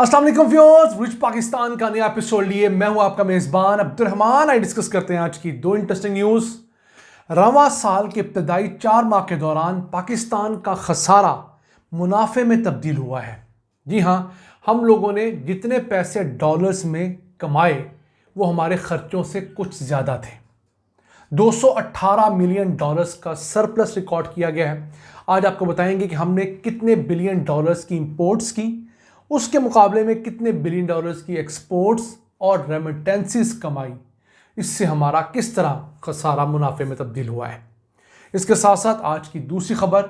अस्सलाम वालेकुम viewers, rich Pakistan का नया एपिसोड लिए मैं हूं आपका मेज़बान अब्दुर्रहमान। आई डिस्कस करते हैं आज की दो इंटरेस्टिंग न्यूज़। रवां साल के इब्तदाई 4 माह के दौरान पाकिस्तान का खसारा मुनाफे में तब्दील हुआ है। जी हाँ, हम लोगों ने जितने पैसे डॉलर्स में कमाए वो हमारे खर्चों से कुछ ज़्यादा थे। 218 मिलियन डॉलर्स का सरप्लस रिकॉर्ड किया गया है। आज आपको बताएंगे कि हमने कितने बिलियन डॉलर्स की इंपोर्ट्स की, उसके मुकाबले में कितने बिलियन डॉलर्स की एक्सपोर्ट्स और रेमिटेंसीज कमाई। इससे हमारा किस तरह खसारा मुनाफे में तब्दील हुआ है। इसके साथ साथ आज की दूसरी खबर,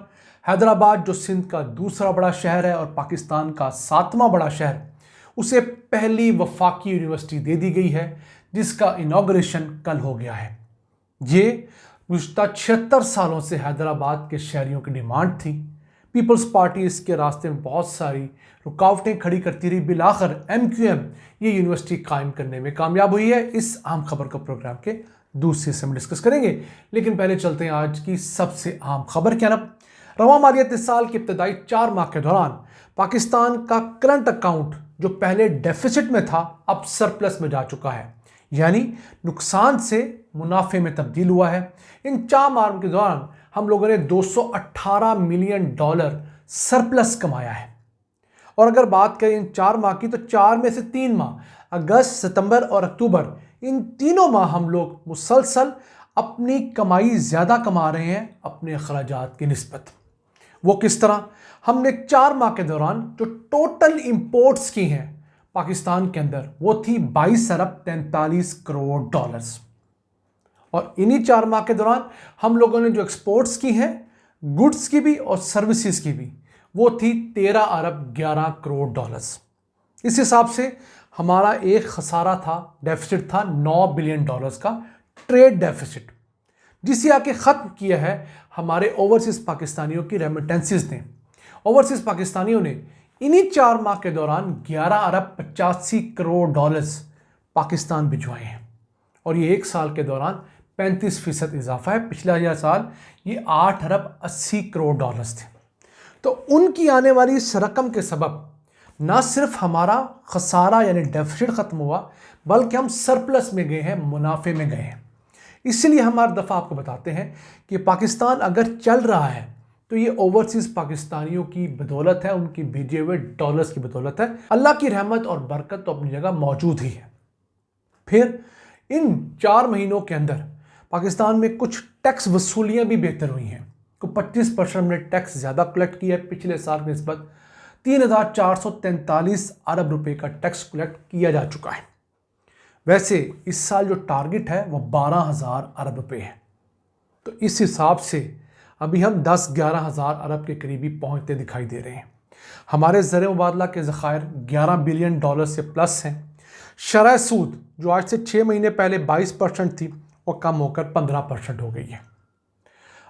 हैदराबाद जो सिंध का दूसरा बड़ा शहर है और पाकिस्तान का 7वां बड़ा शहर, उसे पहली वफाकी यूनिवर्सिटी दे दी गई है जिसका इनॉग्रेशन कल हो गया है। ये गुज़श्ता 76 सालों से हैदराबाद के शहरियों की डिमांड थी। पीपल्स पार्टी इसके रास्ते में बहुत सारी रुकावटें खड़ी करती रही। बिलाखिर MQM ये यूनिवर्सिटी कायम करने में कामयाब हुई है। इस आम खबर का प्रोग्राम के दूसरे हिस्से में डिस्कस करेंगे, लेकिन पहले चलते हैं आज की सबसे आम खबर क्या ना। रवां मालियाती साल के इब्तदाई 4 माह के दौरान पाकिस्तान का करंट अकाउंट जो पहले डेफिसिट में था अब सरप्लस में जा चुका है, यानी नुकसान से मुनाफे में तब्दील हुआ है। इन 4 माह के दौरान हम लोगों ने 218 मिलियन डॉलर सरप्लस कमाया है। और अगर बात करें इन 4 माह की, तो 4 में से 3 माह, अगस्त, सितंबर और अक्टूबर, इन तीनों माह हम लोग मुसलसल अपनी कमाई ज़्यादा कमा रहे हैं अपने अखराजात की निस्बत। वो किस तरह? हमने 4 माह के दौरान जो टोटल इंपोर्ट्स की हैं पाकिस्तान के अंदर, वो थी 22 अरब 43 करोड़ डॉलर्स। और इन्हीं 4 माह के दौरान हम लोगों ने जो एक्सपोर्ट्स की हैं, गुड्स की भी और सर्विसेज की भी, वो थी 13 अरब 11 करोड़ डॉलर्स। इस हिसाब से हमारा एक खसारा था, डेफिसिट था 9 बिलियन डॉलर्स का ट्रेड डेफिसिट, जिसे आके ख़त्म किया है हमारे ओवरसीज़ पाकिस्तानियों की रेमिटेंसीज ने। ओवरसीज़ पाकिस्तानियों ने इन्हीं 4 माह के दौरान 11 अरब 85 करोड़ डॉलर्स पाकिस्तान भिजवाए हैं। और ये एक साल के दौरान 35% इजाफा है। पिछला साल ये 8 अरब 80 करोड़ डॉलर्स थे। तो उनकी आने वाली इस रकम के सबब ना सिर्फ हमारा खसारा यानी डेफिसिट ख़त्म हुआ, बल्कि हम सरप्लस में गए हैं, मुनाफे में गए हैं। इसलिए हम हर दफ़ा आपको बताते हैं कि पाकिस्तान अगर चल रहा है तो ये ओवरसीज़ पाकिस्तानियों की बदौलत है, उनकी भेजे हुए डॉलर्स की बदौलत है। अल्लाह की रहमत और बरकत तो अपनी जगह मौजूद ही है। फिर इन 4 महीनों के अंदर पाकिस्तान में कुछ टैक्स वसूलियाँ भी बेहतर हुई हैं। को 25% हमने टैक्स ज़्यादा कलेक्ट किया है पिछले साल की निस्बत। 3,443 अरब रुपए का टैक्स कलेक्ट किया जा चुका है। वैसे इस साल जो टारगेट है वो 12,000 अरब रुपए है। तो इस हिसाब से अभी हम 10-11 हज़ार अरब के करीबी पहुंचते दिखाई दे रहे हैं। हमारे ज़र मुबादला के ज़खायर 11 बिलियन डॉलर से प्लस हैं। शरह सूद जो आज से 6 महीने पहले 22% थी, वो कम होकर 15% हो गई है।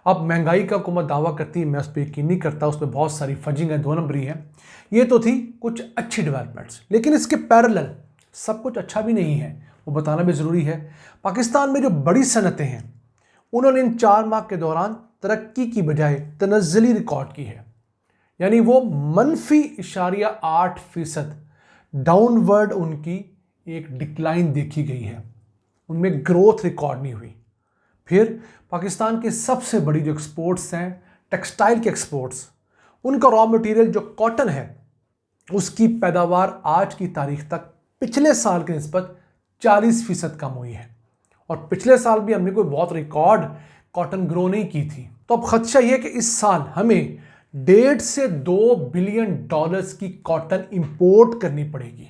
अब महंगाई का हुकूमत दावा करती है, मैं उस पर यकीन नहीं करता, उसमें बहुत सारी फजिंग है, 2 नंबरी है। ये तो थी कुछ अच्छी डेवलपमेंट्स, लेकिन इसके पैरेलल सब कुछ अच्छा भी नहीं है, वो बताना भी ज़रूरी है। पाकिस्तान में जो बड़ी सनतें हैं उन्होंने इन 4 माह के दौरान तरक्की की बजाय तनज़्ज़ुली रिकॉर्ड की है, यानी वो -8% डाउनवर्ड उनकी एक डिक्लाइन देखी गई है, उनमें ग्रोथ रिकॉर्ड नहीं हुई। फिर पाकिस्तान की सबसे बड़ी जो एक्सपोर्ट्स हैं, टेक्सटाइल के एक्सपोर्ट्स, उनका रॉ मटेरियल जो कॉटन है, उसकी पैदावार आज की तारीख तक पिछले साल की निस्बत 40% कम हुई है। और पिछले साल भी हमने कोई बहुत रिकॉर्ड कॉटन ग्रो नहीं की थी। तो अब खदशा यह है कि इस साल हमें 1.5 से 2 बिलियन डॉलर्स की कॉटन इंपोर्ट करनी पड़ेगी।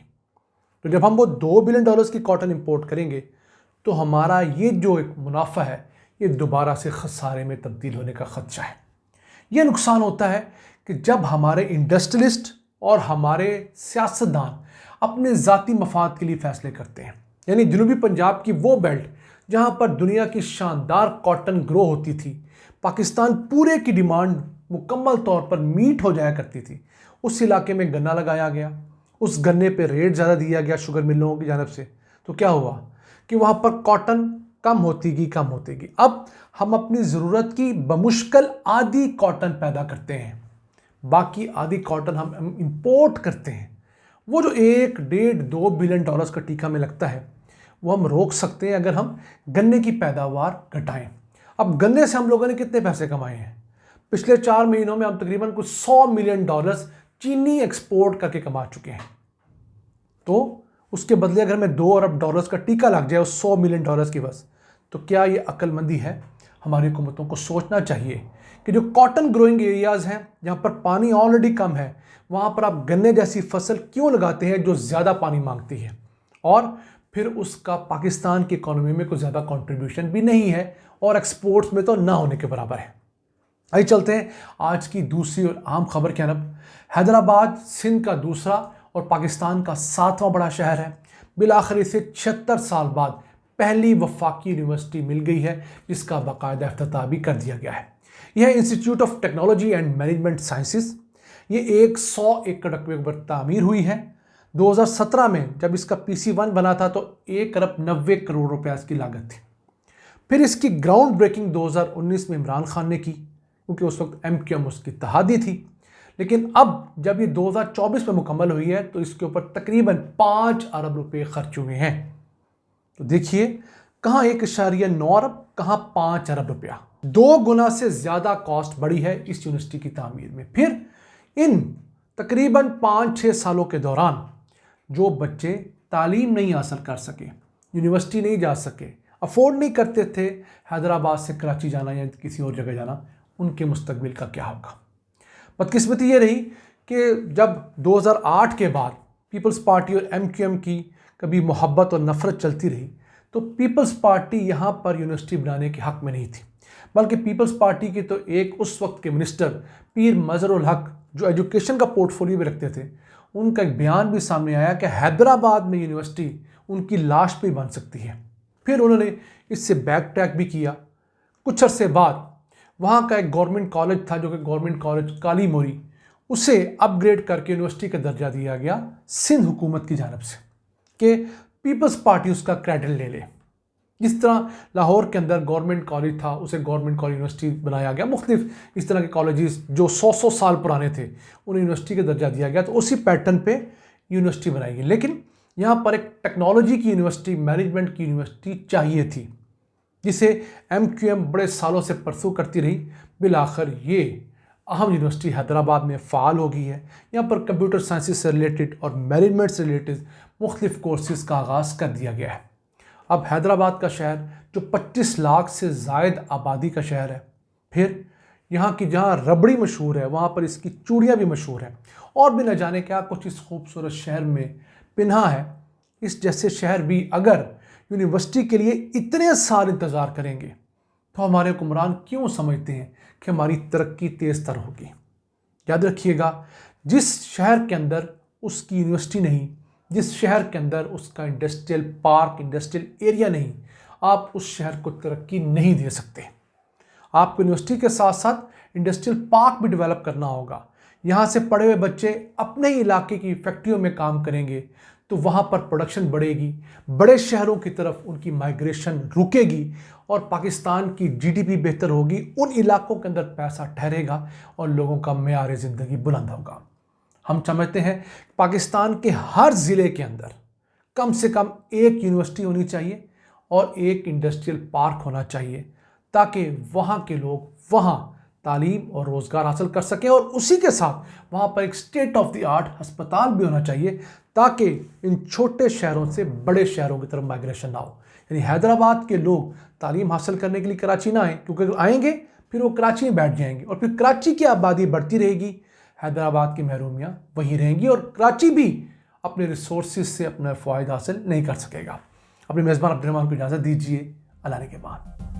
तो जब हम वो 2 बिलियन डॉलर्स की कॉटन इंपोर्ट करेंगे तो हमारा ये जो एक मुनाफा है ये दोबारा से खसारे में तब्दील होने का खदशा है। ये नुकसान होता है कि जब हमारे इंडस्ट्रियलिस्ट और हमारे सियासतदान अपने ज़ाती मफाद के लिए फ़ैसले करते हैं, यानी जनूबी पंजाब की वो बेल्ट जहाँ पर दुनिया की शानदार कॉटन ग्रो होती थी, पाकिस्तान पूरे की डिमांड मुकम्मल तौर पर मीट हो जाया करती थी, उस इलाके में गन्ना लगाया गया, उस गन्ने पे रेट ज़्यादा दिया गया शुगर मिलों की जानब से। तो क्या हुआ कि वहाँ पर कॉटन कम होती गई। अब हम अपनी ज़रूरत की बमुश्किल आधी कॉटन पैदा करते हैं, बाकी आधी कॉटन हम इंपोर्ट करते हैं। वो जो 1, 1.5, 2 बिलियन डॉलर्स का टीका में लगता है वो हम रोक सकते हैं अगर हम गन्ने की पैदावार घटाएं। अब गन्ने से हम लोगों ने कितने पैसे कमाए हैं? पिछले 4 महीनों में हम तकरीबन कुछ $100 मिलियन चीनी एक्सपोर्ट करके कमा चुके हैं। तो उसके बदले अगर हमें $2 अरब का टीका लग जाए उस $100 मिलियन की बस, तो क्या ये अक्लमंदी है? हमारी हुकूमतों को सोचना चाहिए कि जो कॉटन ग्रोइंग एरियाज़ हैं जहाँ पर पानी ऑलरेडी कम है, वहाँ पर आप गन्ने जैसी फसल क्यों लगाते हैं जो ज़्यादा पानी मांगती है, और फिर उसका पाकिस्तान की इकोनॉमी में कोई ज़्यादा कंट्रीब्यूशन भी नहीं है और एक्सपोर्ट्स में तो ना होने के बराबर है। आइए चलते हैं आज की दूसरी और आम खबर की तरफ। हैदराबाद सिंध का दूसरा और पाकिस्तान का 7वां बड़ा शहर है। बिलाखिर इसे 76 साल बाद पहली वफाकी यूनिवर्सिटी मिल गई है जिसका बाकायदा इफ्तिताह भी कर दिया गया है। यह institute of technology and management sciences, ये 100 एकड़ रकबे पर तामीर हुई है। 2017 में जब इसका PC1 बना था तो 1 अरब 90 करोड़ रुपए इसकी लागत थी। फिर इसकी ग्राउंड ब्रेकिंग 2019 में इमरान खान ने की, क्योंकि उस वक्त MQM उसकी इत्तेहादी थी। लेकिन अब जब ये 2024 में मुकम्मल हुई है तो इसके ऊपर तकरीबन 5 अरब रुपए खर्च हुए हैं। तो देखिए कहाँ 1.9 अरब, कहाँ 5 अरब रुपया, 2 गुना से ज़्यादा कॉस्ट बढ़ी है इस यूनिवर्सिटी की तामीर में। फिर इन तकरीबन 5-6 सालों के दौरान जो बच्चे तालीम नहीं हासिल कर सके, यूनिवर्सिटी नहीं जा सके, अफोर्ड नहीं करते थे हैदराबाद से कराची जाना या किसी और जगह जाना, उनके मुस्तकबिल का क्या होगा? बदकिस्मती ये रही कि जब 2008 के बाद पीपल्स पार्टी और MQM की कभी मोहब्बत और नफ़रत चलती रही, तो पीपल्स पार्टी यहाँ पर यूनिवर्सिटी बनाने के हक़ में नहीं थी, बल्कि पीपल्स पार्टी के तो एक उस वक्त के मिनिस्टर पीर मजहरुल हक जो एजुकेशन का पोर्टफोलियो भी रखते थे, उनका एक बयान भी सामने आया कि हैदराबाद में यूनिवर्सिटी उनकी लाश पे बन सकती है। फिर उन्होंने इससे बैक ट्रैक भी किया। कुछ अरसे बाद वहाँ का एक गवर्नमेंट कॉलेज था जो कि गवर्नमेंट कॉलेज काली मोरी, उसे अपग्रेड करके यूनिवर्सिटी का दर्जा दिया गया सिंध हुकूमत की जानब से कि पीपल्स पार्टी उसका क्रेडिट ले ले। जिस तरह लाहौर के अंदर गवर्नमेंट कॉलेज था उसे गवर्नमेंट कॉलेज यूनिवर्सिटी बनाया गया, मुख्तलिफ इस तरह के कॉलेजेस जो 100 साल पुराने थे उन्हें यूनिवर्सिटी का दर्जा दिया गया, तो उसी पैटर्न पे यूनिवर्सिटी बनाई गई। लेकिन यहाँ पर एक टेक्नोलॉजी की यूनिवर्सिटी, मैनेजमेंट की यूनिवर्सिटी चाहिए थी जिसे MQM बड़े सालों से परसू करती रही। बिलाखिर ये अहम यूनिवर्सिटी हैदराबाद में फ़ाल हो गई है। यहाँ पर कंप्यूटर साइंसेस से रिलेटेड और मैनेजमेंट से रिलेटेड मुख्तलिफ कोर्सेज़ का आगाज़ कर दिया गया है। अब हैदराबाद का शहर जो 25 लाख से ज़ायद आबादी का शहर है, फिर यहाँ की जहाँ रबड़ी मशहूर है वहाँ पर इसकी चूड़ियाँ भी मशहूर हैं, और भी न जाने क्या कुछ इस खूबसूरत शहर में पिन्हा है। इस जैसे शहर भी अगर यूनिवर्सिटी के लिए इतने साल इंतज़ार करेंगे तो हमारे हुक्मरान क्यों समझते हैं कि हमारी तरक्की तेज़ तर होगी? याद रखिएगा, जिस शहर के अंदर उसकी यूनिवर्सिटी नहीं, जिस शहर के अंदर उसका इंडस्ट्रियल पार्क, इंडस्ट्रियल एरिया नहीं, आप उस शहर को तरक्की नहीं दे सकते। आपको यूनिवर्सिटी के साथ साथ इंडस्ट्रियल पार्क भी डेवलप करना होगा। यहाँ से पढ़े हुए बच्चे अपने ही इलाके की फैक्ट्रियों में काम करेंगे तो वहाँ पर प्रोडक्शन बढ़ेगी, बड़े शहरों की तरफ उनकी माइग्रेशन रुकेगी और पाकिस्तान की GDP बेहतर होगी, उन इलाकों के अंदर पैसा ठहरेगा और लोगों का मेयार ज़िंदगी बुलंद होगा। हम समझते हैं पाकिस्तान के हर ज़िले के अंदर कम से कम एक यूनिवर्सिटी होनी चाहिए और एक इंडस्ट्रियल पार्क होना चाहिए ताकि वहाँ के लोग वहाँ तालीम और रोज़गार हासिल कर सकें, और उसी के साथ वहाँ पर एक स्टेट ऑफ द आर्ट अस्पताल भी होना चाहिए ताकि इन छोटे शहरों से बड़े शहरों की तरफ माइग्रेशन ना हो। यानी हैदराबाद के लोग तालीम हासिल करने के लिए कराची ना आएँ, क्योंकि अगर आएंगे फिर वो कराची में बैठ जाएंगे और फिर कराची की आबादी बढ़ती रहेगी, हैदराबाद की महरूमियाँ वहीं रहेंगी और कराची भी अपने रिसोर्सेज से अपना फ़ायदा हासिल नहीं कर सकेगा। अपने मेज़बान अब्दुल रहमान को इजाज़त दीजिए। अल्लाह के बाद।